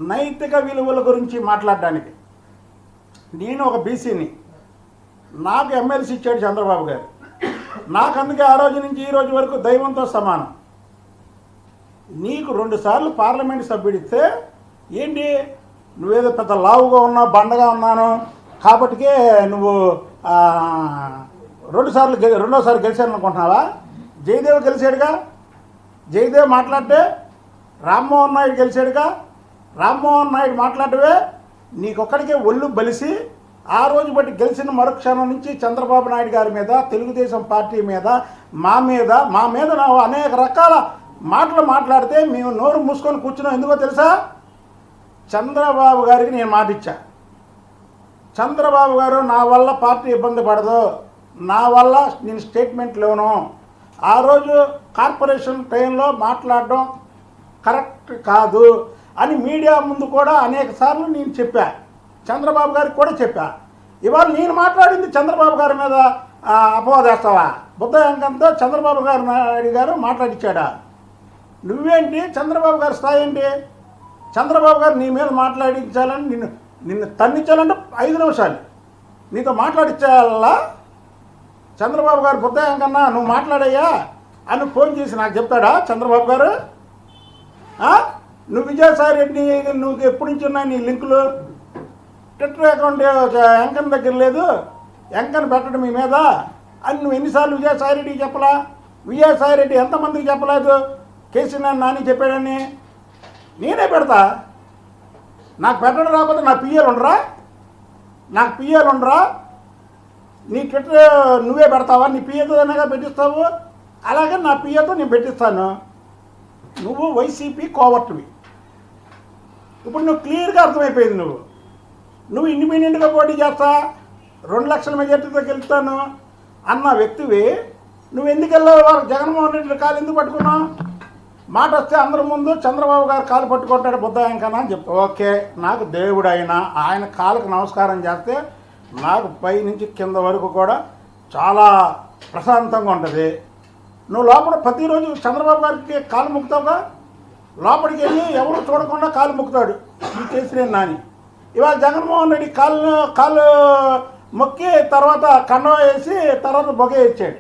నైతిక విలువల గురించి మాట్లాడడానికి. నేను ఒక బీసీని, నాకు ఎమ్మెల్సీ ఇచ్చాడు చంద్రబాబు గారు. నాకు అందుకే ఆ రోజు నుంచి ఈ రోజు వరకు దైవంతో సమానం. నీకు 2 సార్లు పార్లమెంట్ సభ్యుడిస్తే ఏంటి, నువ్వేదో పెద్ద లావుగా ఉన్నావు, బండగా ఉన్నాను కాబట్టికే నువ్వు రెండోసారి గెలిచాను అనుకుంటున్నావా? జయదేవ్ గెలిచాడుగా, జయదేవ్ మాట్లాడితే రామ్మోహన్ నాయుడు గెలిచాడుగా, రామ్మోహన్ నాయుడు మాట్లాడవే నీకొక్కడికే ఒళ్ళు బలిసి ఆ రోజు బట్టి గెలిచిన మరుక్షణం నుంచి చంద్రబాబు నాయుడు గారి మీద, తెలుగుదేశం పార్టీ మీద, మా మీద నువ్వు అనేక రకాల మాటలు మాట్లాడితే మేము నోరు మూసుకొని కూర్చున్నాం. ఎందుకో తెలుసా? చంద్రబాబు గారికి నేను మాట ఇచ్చా, చంద్రబాబు గారు నా వల్ల పార్టీ ఇబ్బంది పడదు, నా వల్ల నేను స్టేట్మెంట్ లేను. ఆ రోజు కార్పొరేషన్ టైంలో మాట్లాడడం కరెక్ట్ కాదు అని మీడియా ముందు కూడా అనేక సార్లు నేను చెప్పా, చంద్రబాబు గారికి కూడా చెప్పా. ఇవాళ నేను మాట్లాడింది చంద్రబాబు గారి మీద అపవాదేస్తావా? బుద్ధ వెంకంతో చంద్రబాబు నాయుడు గారు మాట్లాడించాడా? నువ్వేంటి? చంద్రబాబు గారి స్థాయి ఏంటి? చంద్రబాబు గారు నీ మీద మాట్లాడించాలని నిన్ను తన్నించాలంటే 5 నిమిషాలు నీతో మాట్లాడించాలా? చంద్రబాబు గారు బుద్ధ వెంకన్నా నువ్వు మాట్లాడయ్యా అని ఫోన్ చేసి నాకు చెప్తాడా చంద్రబాబు గారు? నువ్వు విజయసాయి రెడ్డి నువ్వు ఎప్పటి నుంచి ఉన్నాయి నీ లింకులు? ట్విట్టర్ అకౌంట్ వెంకన్న దగ్గర లేదు, వెంకన్న పెట్టడం మీ మీద అని నువ్వు ఎన్నిసార్లు విజయసాయి రెడ్డికి చెప్పలా? విజయసాయి రెడ్డి ఎంతమందికి చెప్పలేదు కేసీఆర్ నాని చెప్పాడని? నేనే పెడతా. నాకు పెట్టడం రాకపోతే నా పిఏలు ఉండరా? నాకు పిఏలు ఉండరా? నీ ట్విట్టర్ నువ్వే పెడతావా? నీ పిఏతోనేగా పెట్టిస్తావు, అలాగే నా పిఏతో నేను పెట్టిస్తాను. నువ్వు వైసీపీ కోవర్టువి. ఇప్పుడు నువ్వు క్లియర్గా అర్థమైపోయింది. నువ్వు ఇండిపెండెంట్గా పోటీ చేస్తా, 2 లక్షల మెజార్టీతో గెలుస్తాను అన్న వ్యక్తివి నువ్వు ఎందుకు వెళ్ళావు? జగన్మోహన్ రెడ్డి కాలు ఎందుకు పట్టుకున్నావు? మాట వస్తే అందరి ముందు చంద్రబాబు గారు కాలు పట్టుకుంటాడు బుద్ధ వెంకన్న అని చెప్తా. ఓకే, నాకు దేవుడు అయినా ఆయన కాలుకు నమస్కారం చేస్తే నాకు పై నుంచి కింద వరకు కూడా చాలా ప్రశాంతంగా ఉంటుంది. నువ్వు లోపల ప్రతిరోజు చంద్రబాబు గారికి కాలు మొక్కుతావుగా, లోపలికి వెళ్ళి ఎవరు చూడకుండా కాలు మొక్కుతాడు ఈ కేసీఆర్ నాని. ఇవాళ జగన్మోహన్ రెడ్డి కాళ్ళు మొక్కి తర్వాత కండవ వేసి తర్వాత బొగ ఇచ్చాడు.